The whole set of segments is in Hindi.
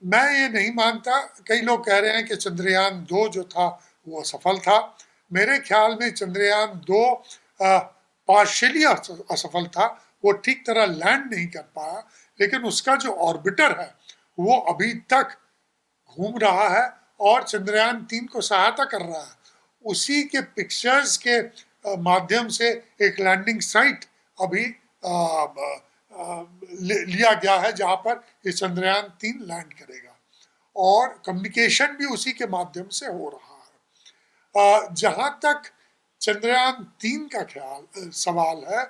मैं ये नहीं मानता। कई लोग कह रहे हैं कि चंद्रयान 2 जो था वो असफल था। मेरे ख्याल में चंद्रयान 2 पार्शियली असफल था। वो ठीक तरह लैंड नहीं कर पाया, लेकिन उसका जो ऑर्बिटर है वो अभी तक घूम रहा है और चंद्रयान 3 को सहायता कर रहा है। उसी के पिक्चर्स के माध्यम से एक लैंडिंग साइट अभी लिया गया है जहां पर ये चंद्रयान 3 लैंड करेगा, और कम्युनिकेशन भी उसी के माध्यम से हो रहा है। जहां तक चंद्रयान 3 का सवाल है,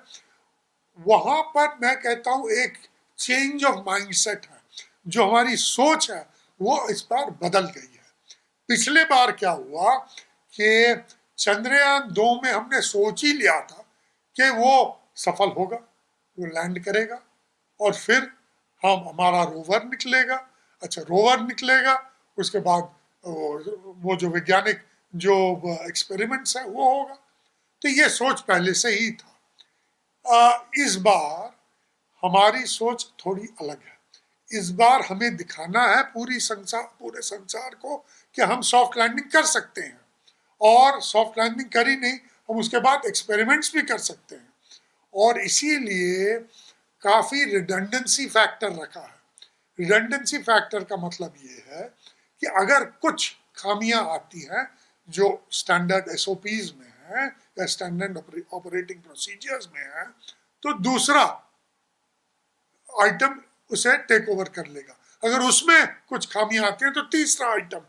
वहां पर मैं कहता हूं एक चेंज ऑफ माइंडसेट है। जो हमारी सोच है वो इस बार बदल गई है। पिछले बार क्या हुआ कि चंद्रयान 2 में हमने सोच ही लिया था कि वो सफल होगा, वो लैंड करेगा, और फिर हम हमारा रोवर निकलेगा। अच्छा, रोवर निकलेगा, उसके बाद वो जो वैज्ञानिक जो एक्सपेरिमेंट्स है वो होगा। तो ये सोच पहले से ही था। इस बार हमारी सोच थोड़ी अलग है। इस बार हमें दिखाना है पूरे संसार को कि हम सॉफ्ट लैंडिंग कर सकते हैं, और सॉफ्ट लैंडिंग कर ही नहीं, हम उसके बाद एक्सपेरिमेंट्स भी कर सकते हैं। और इसीलिए काफी रिडंडेंसी फैक्टर रखा है। रिडंडेंसी फैक्टर का मतलब ये है कि अगर कुछ खामियां आती हैं जो स्टैंडर्ड एसओपीज में है या स्टैंडर्ड ऑपरेटिंग प्रोसीजर्स में है, तो दूसरा आइटम उसे टेक ओवर कर लेगा। अगर उसमें कुछ खामियां आती हैं तो तीसरा आइटम।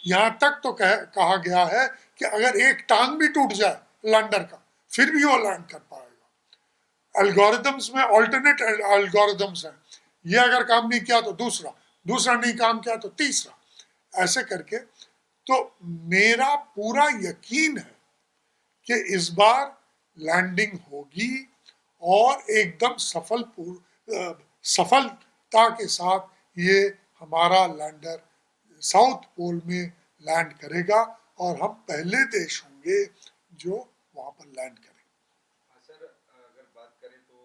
यहां तक तो कहा गया है कि अगर एक टांग भी टूट जाए लैंडर का, फिर भी वो लैंड कर पाएगा। एल्गोरिदम्स में ऑल्टरनेट एल्गोरिदम्स हैं। ये अगर काम नहीं किया तो दूसरा, दूसरा नहीं काम किया तो तीसरा, ऐसे करके। तो मेरा पूरा यकीन है कि इस बार लैंडिंग होगी, और एकदम सफलता के साथ ये हमारा लैंडर साउथ पोल में लैंड करेगा, और हम पहले देश होंगे जो वहां पर लैंड करेंगे। सर, अगर बात करें तो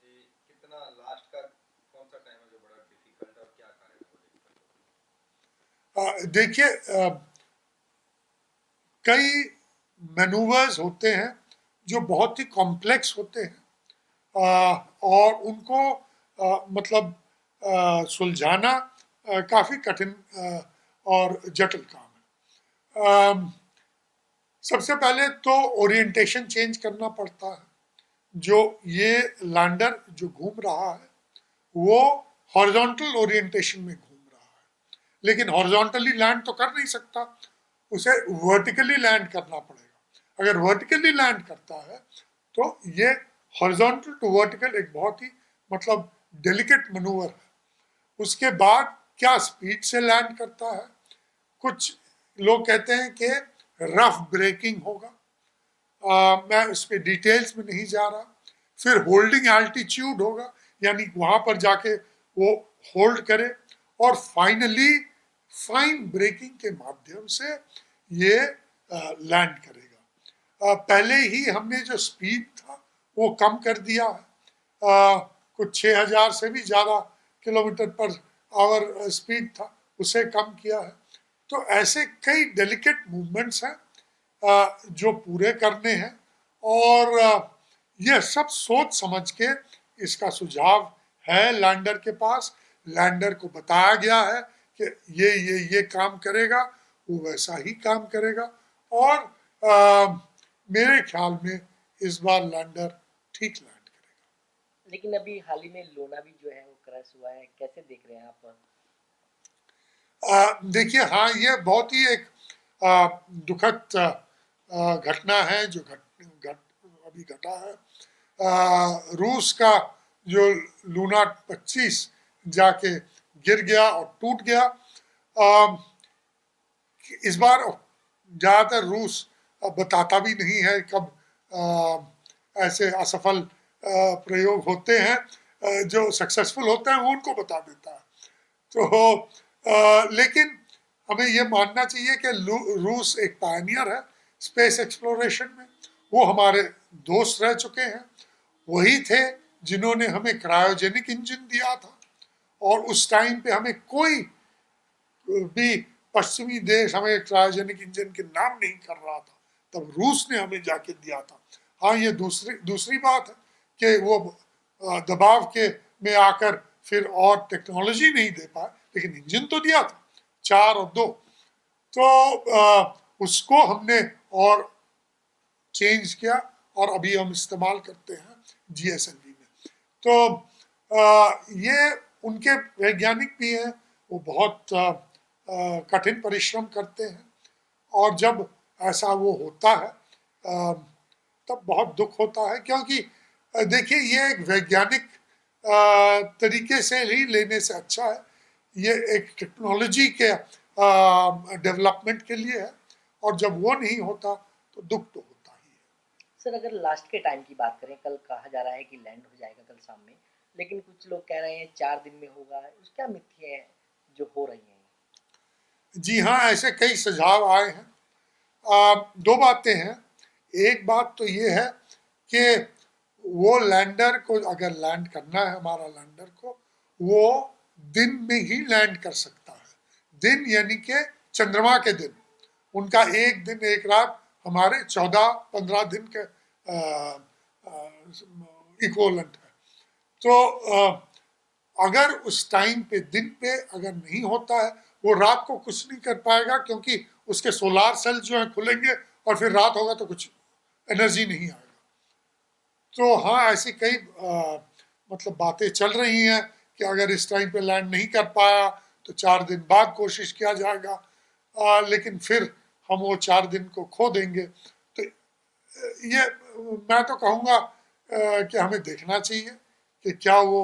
ये कितना लास्ट का कौन सा टाइम है जो बड़ा डिफिकल्ट और क्या कारण है वो देखिए, कई मैनूवर्स होते हैं जो बहुत ही कॉम्प्लेक्स होते हैं, और उनको मतलब सुलझाना काफ़ी कठिन और जटिल काम है। सबसे पहले तो ओरिएंटेशन चेंज करना पड़ता है। जो ये लैंडर जो घूम रहा है वो हॉरिजॉन्टल ओरिएंटेशन में घूम रहा है, लेकिन हॉरिजॉन्टली लैंड तो कर नहीं सकता, उसे वर्टिकली लैंड करना पड़ेगा। अगर वर्टिकली लैंड करता है तो ये हॉरिजॉन्टल टू वर्टिकल एक बहुत ही मतलब डेलिकेट मनूवर है। उसके बाद क्या स्पीड से लैंड करता है। कुछ लोग कहते हैं कि रफ ब्रेकिंग होगा, मैं उस पर डिटेल्स में नहीं जा रहा। फिर होल्डिंग एल्टीट्यूड होगा, यानी वहां पर जाके वो होल्ड करे, और फाइनली फाइन ब्रेकिंग के माध्यम से ये लैंड करेगा। पहले ही हमने जो स्पीड था वो कम कर दिया है। कुछ 6000 से भी ज़्यादा किलोमीटर पर आवर स्पीड था, उसे कम किया है। तो ऐसे कई डेलिकेट मूवमेंट्स हैं जो पूरे करने हैं, और यह सब सोच समझ के इसका सुझाव है लैंडर के पास। लैंडर को बताया गया है कि ये काम करेगा, वो वैसा ही काम करेगा, और मेरे ख्याल में इस बार लैंडर ठीक लैंड करेगा। लेकिन अभी हाल ही में लोना भी जो है वो क्रैश हुआ है, कैसे देख रहे हैं आप? देखिए, हाँ, ये बहुत ही एक दुखद घटना है जो अभी घटा है। रूस का जो लूना 25 जाके गिर गया और टूट गया। इस बार ज़्यादातर रूस बताता भी नहीं है कब ऐसे असफल प्रयोग होते हैं। जो सक्सेसफुल होते हैं वो उनको बता देता है। तो लेकिन हमें ये मानना चाहिए कि रूस एक पायनियर है स्पेस एक्सप्लोरेशन में। वो हमारे दोस्त रह चुके हैं। वही थे जिन्होंने हमें क्रायोजेनिक इंजन दिया था, और उस टाइम पे हमें कोई भी पश्चिमी देश हमें क्रायोजेनिक इंजन के नाम नहीं कर रहा था, तब रूस ने हमें जाके दिया था। हाँ, ये दूसरी दूसरी बात है कि वो दबाव के में आकर फिर और टेक्नोलॉजी नहीं दे पाए, लेकिन इंजन तो दिया था 4 और 2। तो उसको हमने और चेंज किया और अभी हम इस्तेमाल करते हैं GSLV में। तो ये उनके वैज्ञानिक भी हैं, वो बहुत कठिन परिश्रम करते हैं, और जब ऐसा वो होता है तब बहुत दुख होता है, क्योंकि देखिए ये एक वैज्ञानिक तरीके से ही लेने से अच्छा है, ये एक टेक्नोलॉजी के डेवलपमेंट के लिए है, और जब वो नहीं होता तो दुख तो होता ही है। सर अगर लास्ट के टाइम की बात करें, कल कहा जा रहा है कि लैंड हो जाएगा कल शाम में, लेकिन कुछ लोग कह रहे हैं 4 दिन में होगा, उस क्या मिथ्या है जो हो रही हैं? जी हाँ, ऐसे कई सुझाव आए हैं। दो बातें हैं। एक बात तो ये है कि वो लैंडर को अगर लैंड करना है, हमारा लैंडर को, वो दिन में ही लैंड कर सकता है। दिन यानी कि चंद्रमा के दिन, उनका एक दिन एक रात हमारे 14-15 दिन के इक्वलेंट है। तो अगर उस टाइम पे दिन पे अगर नहीं होता है, वो रात को कुछ नहीं कर पाएगा, क्योंकि उसके सोलार सेल जो है खुलेंगे और फिर रात होगा तो कुछ एनर्जी नहीं आएगा। तो हाँ, ऐसी कई मतलब बातें चल रही हैं कि अगर इस टाइम पे लैंड नहीं कर पाया तो 4 दिन बाद कोशिश किया जाएगा, लेकिन फिर हम वो 4 दिन को खो देंगे। तो ये मैं तो कहूँगा कि हमें देखना चाहिए कि क्या वो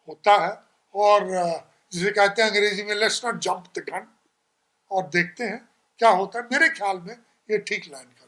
होता है, और जिसे कहते हैं अंग्रेजी में let's not jump the gun, और देखते हैं क्या होता है। मेरे ख्याल में ये ठीक लैंड कर